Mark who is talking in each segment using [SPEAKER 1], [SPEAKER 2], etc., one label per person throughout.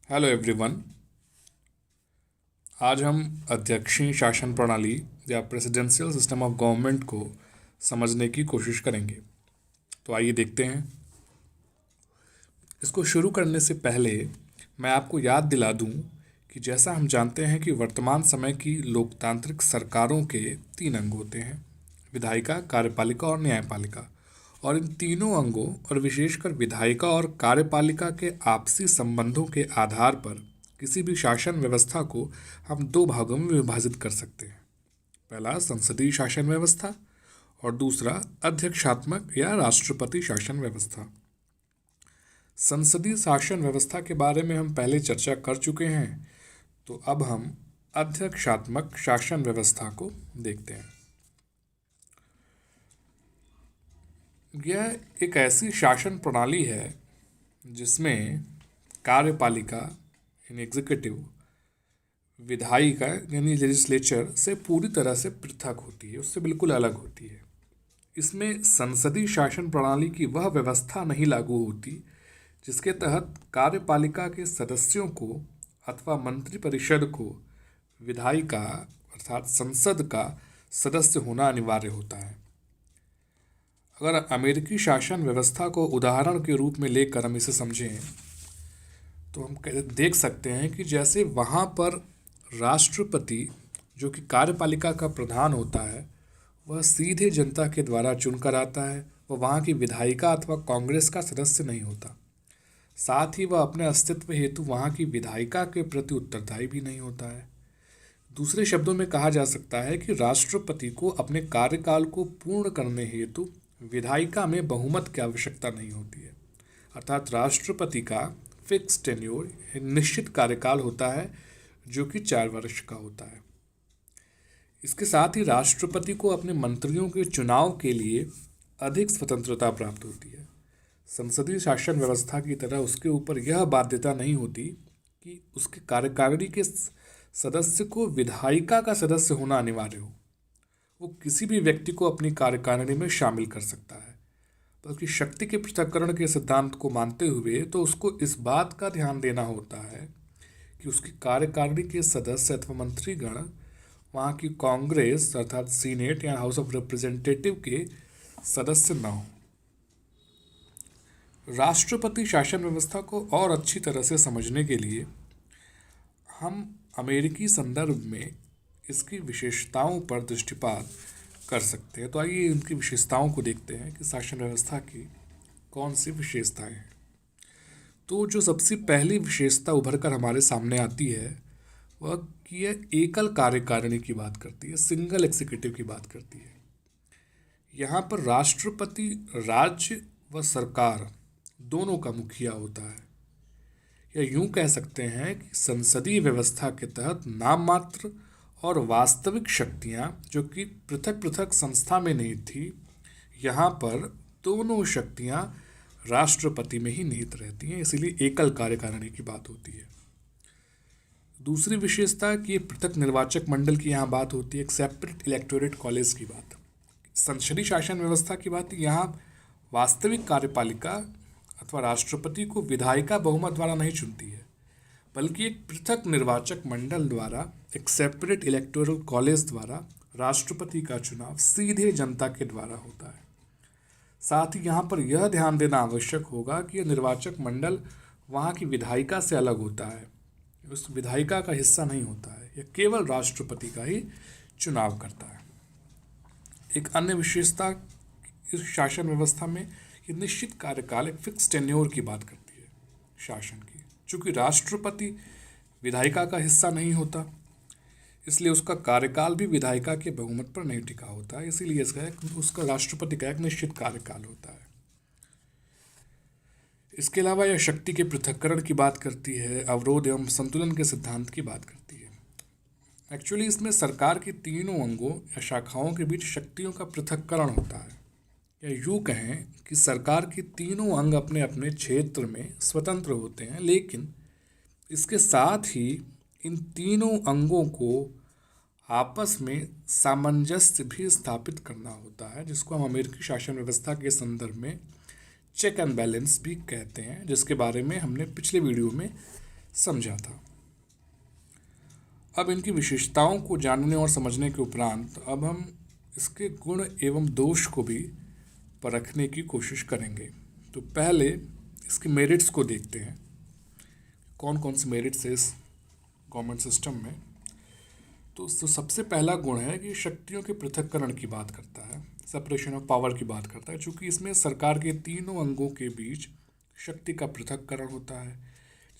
[SPEAKER 1] Hello everyone. आज हम अध्यक्षीय शासन प्रणाली या प्रेसिडेंशियल सिस्टम ऑफ गवर्नमेंट को समझने की कोशिश करेंगे। तो आइए देखते हैं। इसको शुरू करने से पहले मैं आपको याद दिला दूं कि जैसा हम जानते हैं कि वर्तमान समय की लोकतांत्रिक सरकारों के तीन अंग होते हैं: विधायिका, कार्यपालिका और न्यायपालिका। और इन तीनों अंगों और विशेषकर विधायिका और कार्यपालिका के आपसी संबंधों के आधार पर किसी भी शासन व्यवस्था को हम दो भागों में विभाजित कर सकते हैं। पहला संसदीय शासन व्यवस्था और दूसरा अध्यक्षात्मक या राष्ट्रपति शासन व्यवस्था। संसदीय शासन व्यवस्था के बारे में हम पहले चर्चा कर चुके हैं, तो अब हम अध्यक्षात्मक शासन व्यवस्था को देखते हैं। यह एक ऐसी शासन प्रणाली है जिसमें कार्यपालिका यानी एग्जीक्यूटिव, विधायिका यानी लेजिस्लेचर से पूरी तरह से पृथक होती है, उससे बिल्कुल अलग होती है। इसमें संसदीय शासन प्रणाली की वह व्यवस्था नहीं लागू होती जिसके तहत कार्यपालिका के सदस्यों को अथवा मंत्रिपरिषद को विधायिका अर्थात संसद का सदस्य होना अनिवार्य होता है। अगर अमेरिकी शासन व्यवस्था को उदाहरण के रूप में लेकर हम इसे समझें तो हम देख सकते हैं कि जैसे वहाँ पर राष्ट्रपति जो कि कार्यपालिका का प्रधान होता है वह सीधे जनता के द्वारा चुनकर आता है, वह वहाँ की विधायिका अथवा कांग्रेस का सदस्य नहीं होता। साथ ही वह अपने अस्तित्व हेतु वहाँ की विधायिका के प्रति उत्तरदायी भी नहीं होता है। दूसरे शब्दों में कहा जा सकता है कि राष्ट्रपति को अपने कार्यकाल को पूर्ण करने हेतु विधायिका में बहुमत की आवश्यकता नहीं होती है। अर्थात राष्ट्रपति का फिक्स टेन्योर निश्चित कार्यकाल होता है जो कि 4 वर्ष का होता है। इसके साथ ही राष्ट्रपति को अपने मंत्रियों के चुनाव के लिए अधिक स्वतंत्रता प्राप्त होती है। संसदीय शासन व्यवस्था की तरह उसके ऊपर यह बाध्यता नहीं होती कि उसके कार्यकारिणी के सदस्य को विधायिका का सदस्य होना अनिवार्य हो। वो किसी भी व्यक्ति को अपनी कार्यकारिणी में शामिल कर सकता है, बल्कि शक्ति के पृथक्करण के सिद्धांत को मानते हुए तो उसको इस बात का ध्यान देना होता है कि उसकी कार्यकारिणी के सदस्य अथवा मंत्रीगण वहाँ की कांग्रेस अर्थात सीनेट या हाउस ऑफ रिप्रेजेंटेटिव के सदस्य न हो। राष्ट्रपति शासन व्यवस्था को और अच्छी तरह से समझने के लिए हम अमेरिकी संदर्भ में इसकी विशेषताओं पर दृष्टिपात कर सकते हैं। तो आइए इनकी विशेषताओं को देखते हैं कि शासन व्यवस्था की कौन सी विशेषताएं हैं। तो जो सबसे पहली विशेषता उभर कर हमारे सामने आती है वह कि यह एकल कार्यकारिणी की बात करती है, सिंगल एग्जीक्यूटिव की बात करती है। यहाँ पर राष्ट्रपति राज्य व सरकार दोनों का मुखिया होता है, या यूं कह सकते हैं कि संसदीय व्यवस्था के तहत नाम मात्र और वास्तविक शक्तियां जो कि पृथक पृथक संस्था में नहीं थी, यहाँ पर दोनों शक्तियां राष्ट्रपति में ही निहित रहती हैं, इसीलिए एकल कार्यकारिणी की बात होती है। दूसरी विशेषता कि पृथक निर्वाचक मंडल की यहाँ बात होती है, एक सेपरेट इलेक्टोरेट कॉलेज की बात। संसदीय शासन व्यवस्था की बात, यहाँ वास्तविक कार्यपालिका अथवा राष्ट्रपति को विधायिका बहुमत द्वारा नहीं चुनती है, बल्कि एक पृथक निर्वाचक मंडल द्वारा, एक सेपरेट इलेक्टोरल कॉलेज द्वारा राष्ट्रपति का चुनाव सीधे जनता के द्वारा होता है। साथ ही यहाँ पर यह ध्यान देना आवश्यक होगा कि यह निर्वाचक मंडल वहाँ की विधायिका से अलग होता है, उस विधायिका का हिस्सा नहीं होता है, यह केवल राष्ट्रपति का ही चुनाव करता है। एक अन्य विशेषता इस शासन व्यवस्था में ये निश्चित कार्यकाल, एक फिक्स टेन्योर की बात करती है शासन की। चूँकि राष्ट्रपति विधायिका का हिस्सा नहीं होता, इसलिए उसका कार्यकाल भी विधायिका के बहुमत पर नहीं टिका होता है, इसीलिए उसका राष्ट्रपति का एक निश्चित कार्यकाल होता है। इसके अलावा यह शक्ति के पृथक्करण की बात करती है, अवरोध एवं संतुलन के सिद्धांत की बात करती है। एक्चुअली इसमें सरकार की तीनों अंगों या शाखाओं के बीच शक्तियों का पृथक्करण होता है, या यूँ कहें कि सरकार के तीनों अंग अपने अपने क्षेत्र में स्वतंत्र होते हैं, लेकिन इसके साथ ही इन तीनों अंगों को आपस में सामंजस्य भी स्थापित करना होता है, जिसको हम अमेरिकी शासन व्यवस्था के संदर्भ में चेक एंड बैलेंस भी कहते हैं, जिसके बारे में हमने पिछले वीडियो में समझा था। अब इनकी विशेषताओं को जानने और समझने के उपरांत अब हम इसके गुण एवं दोष को भी परखने की कोशिश करेंगे। तो पहले इसके मेरिट्स को देखते हैं, कौन कौन से मेरिट्स है इस गवर्नमेंट सिस्टम में। तो सबसे पहला गुण है कि शक्तियों के पृथक्करण की बात करता है, सेपरेशन ऑफ पावर की बात करता है। चूँकि इसमें सरकार के तीनों अंगों के बीच शक्ति का पृथक्करण होता है,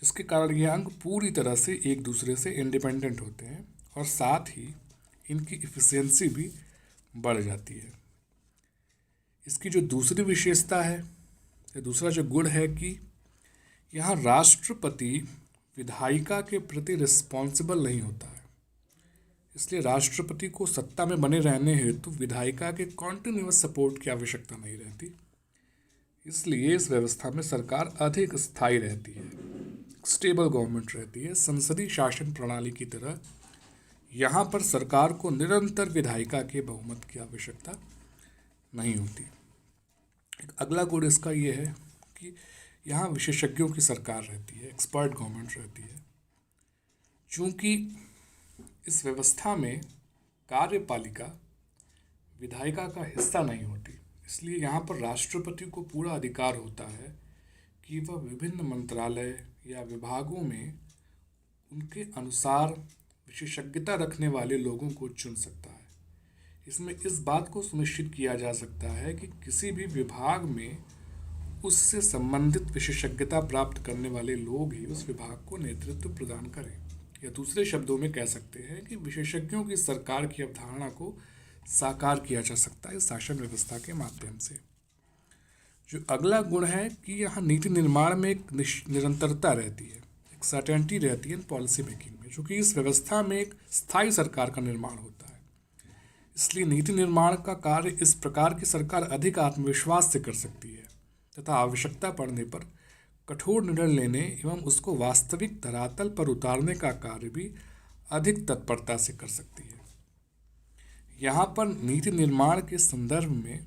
[SPEAKER 1] जिसके कारण ये अंग पूरी तरह से एक दूसरे से इंडिपेंडेंट होते हैं और साथ ही इनकी इफ़िशियंसी भी बढ़ जाती है। इसकी जो दूसरी विशेषता है या दूसरा जो गुण है कि यहाँ राष्ट्रपति विधायिका के प्रति रिस्पॉन्सिबल नहीं होता है, इसलिए राष्ट्रपति को सत्ता में बने रहने हेतु विधायिका के कॉन्टिन्यूअस सपोर्ट की आवश्यकता नहीं रहती। इसलिए इस व्यवस्था में सरकार अधिक स्थायी रहती है, स्टेबल गवर्नमेंट रहती है। संसदीय शासन प्रणाली की तरह यहाँ पर सरकार को निरंतर विधायिका के बहुमत की आवश्यकता नहीं होती। अगला गुण इसका ये है कि यहाँ विशेषज्ञों की सरकार रहती है, एक्सपर्ट गवर्नमेंट रहती है। चूँकि इस व्यवस्था में कार्यपालिका विधायिका का हिस्सा नहीं होती, इसलिए यहाँ पर राष्ट्रपति को पूरा अधिकार होता है कि वह विभिन्न मंत्रालय या विभागों में उनके अनुसार विशेषज्ञता रखने वाले लोगों को चुन सकता है। इसमें इस बात को सुनिश्चित किया जा सकता है कि किसी भी विभाग में उससे संबंधित विशेषज्ञता प्राप्त करने वाले लोग ही उस विभाग को नेतृत्व प्रदान करें, या दूसरे शब्दों में कह सकते हैं कि विशेषज्ञों की सरकार की अवधारणा को साकार किया जा सकता है शासन व्यवस्था के माध्यम से। जो अगला गुण है कि यहाँ नीति निर्माण में एक निरंतरता रहती है, एक सर्टेनिटी रहती है पॉलिसी मेकिंग में, चूँकि इस व्यवस्था में एक स्थायी सरकार का निर्माण होता है। इसलिए नीति निर्माण का कार्य इस प्रकार की सरकार अधिक आत्मविश्वास से कर सकती है तथा आवश्यकता पड़ने पर कठोर निर्णय लेने एवं उसको वास्तविक धरातल पर उतारने का कार्य भी अधिक तत्परता से कर सकती है। यहाँ पर नीति निर्माण के संदर्भ में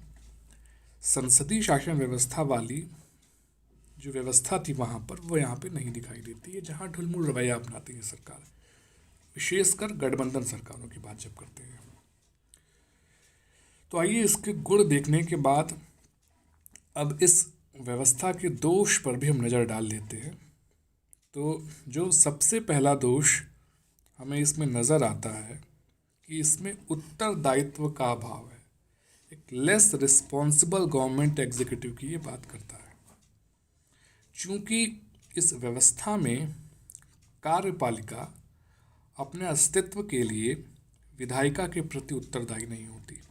[SPEAKER 1] संसदीय शासन व्यवस्था वाली जो व्यवस्था थी वहाँ पर वो यहाँ पे नहीं दिखाई देती है, जहाँ ढुलमुल रवैया अपनाती है सरकार, विशेषकर गठबंधन सरकारों की बात जब करते हैं। तो आइए इसके गुण देखने के बाद अब इस व्यवस्था के दोष पर भी हम नज़र डाल देते हैं। तो जो सबसे पहला दोष हमें इसमें नज़र आता है कि इसमें उत्तरदायित्व का अभाव है, एक लेस रिस्पॉन्सिबल गवर्नमेंट एग्जीक्यूटिव की ये बात करता है। चूँकि इस व्यवस्था में कार्यपालिका अपने अस्तित्व के लिए विधायिका के प्रति उत्तरदायी नहीं होती,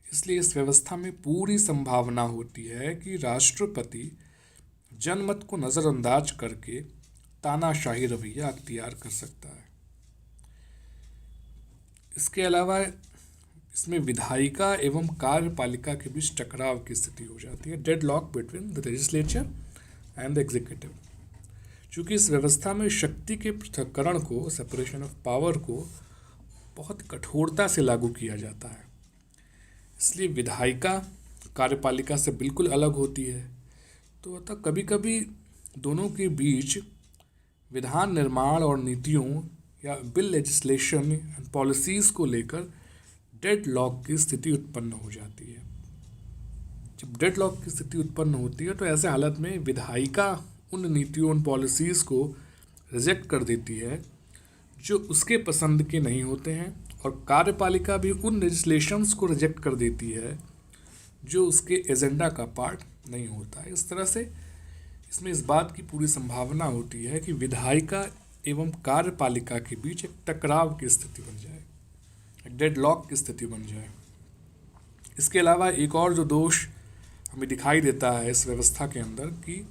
[SPEAKER 1] इसलिए इस व्यवस्था में पूरी संभावना होती है कि राष्ट्रपति जनमत को नज़रअंदाज करके तानाशाही रवैया अख्तियार कर सकता है। इसके अलावा इसमें विधायिका एवं कार्यपालिका के बीच टकराव की स्थिति हो जाती है, deadlock between the legislature and the executive. चूँकि इस व्यवस्था में शक्ति के पृथक्करण को, सेपरेशन ऑफ पावर को बहुत कठोरता से लागू किया जाता है, इसलिए विधायिका कार्यपालिका से बिल्कुल अलग होती है। तो अतः कभी कभी दोनों के बीच विधान निर्माण और नीतियों या बिल लेजिस्लेशन एंड पॉलिसीज़ को लेकर डेडलॉक की स्थिति उत्पन्न हो जाती है। जब डेडलॉक की स्थिति उत्पन्न होती है तो ऐसे हालत में विधायिका उन नीतियों, उन पॉलिसीज़ को रिजेक्ट कर देती है जो उसके पसंद के नहीं होते हैं, और कार्यपालिका भी उन लेजिस्लेशंस को रिजेक्ट कर देती है जो उसके एजेंडा का पार्ट नहीं होता है। इस तरह से इसमें इस बात की पूरी संभावना होती है कि विधायिका एवं कार्यपालिका के बीच एक टकराव की स्थिति बन जाए, एक डेडलॉक की स्थिति बन जाए। इसके अलावा एक और जो दोष हमें दिखाई देता है इस व्यवस्था के अंदर कि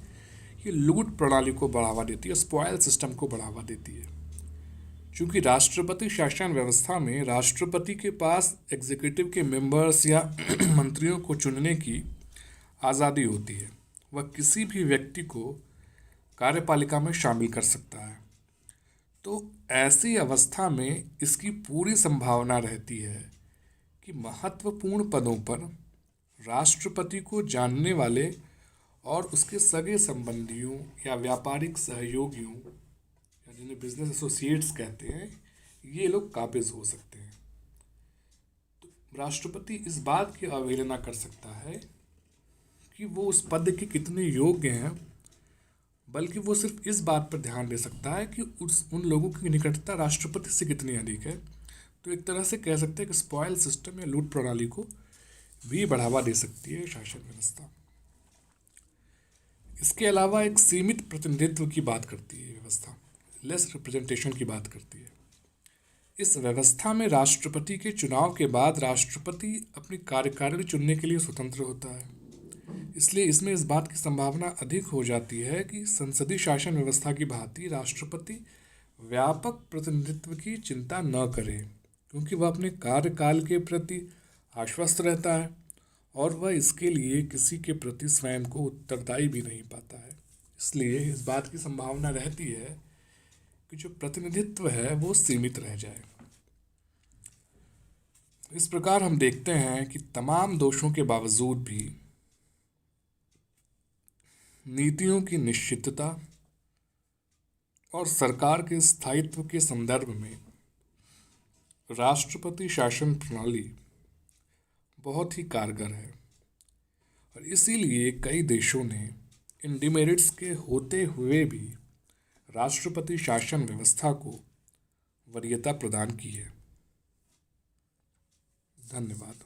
[SPEAKER 1] ये लूट प्रणाली को बढ़ावा देती है, स्पॉयल सिस्टम को बढ़ावा देती है। चूँकि राष्ट्रपति शासन व्यवस्था में राष्ट्रपति के पास एग्जीक्यूटिव के मेंबर्स या मंत्रियों को चुनने की आज़ादी होती है, वह किसी भी व्यक्ति को कार्यपालिका में शामिल कर सकता है। तो ऐसी अवस्था में इसकी पूरी संभावना रहती है कि महत्वपूर्ण पदों पर राष्ट्रपति को जानने वाले और उसके सगे संबंधियों या व्यापारिक सहयोगियों जिन्हें बिजनेस एसोसिएट्स कहते हैं, ये लोग काबिज हो सकते हैं। तो राष्ट्रपति इस बात की अवहेलना कर सकता है कि वो उस पद के कितने योग्य हैं, बल्कि वो सिर्फ इस बात पर ध्यान दे सकता है कि उन लोगों की निकटता राष्ट्रपति से कितनी अधिक है। तो एक तरह से कह सकते हैं कि स्पॉयल सिस्टम या लूट प्रणाली को भी बढ़ावा दे सकती है शासन व्यवस्था। इसके अलावा एक सीमित प्रतिनिधित्व की बात करती है व्यवस्था, लेस रिप्रेजेंटेशन की बात करती है। इस व्यवस्था में राष्ट्रपति के चुनाव के बाद राष्ट्रपति अपनी कार्यकारिणी चुनने के लिए स्वतंत्र होता है। इसलिए इसमें इस बात की संभावना अधिक हो जाती है कि संसदीय शासन व्यवस्था की भांति राष्ट्रपति व्यापक प्रतिनिधित्व की चिंता न करे, क्योंकि वह अपने कार्यकाल के प्रति आश्वस्त रहता है और वह इसके लिए किसी के प्रति स्वयं को उत्तरदायी भी नहीं पाता है। इसलिए इस बात की संभावना रहती है कि जो प्रतिनिधित्व है वो सीमित रह जाए। इस प्रकार हम देखते हैं कि तमाम दोषों के बावजूद भी नीतियों की निश्चितता और सरकार के स्थायित्व के संदर्भ में राष्ट्रपति शासन प्रणाली बहुत ही कारगर है, और इसीलिए कई देशों ने इन डिमेरिट्स के होते हुए भी राष्ट्रपति शासन व्यवस्था को वरीयता प्रदान की है। धन्यवाद।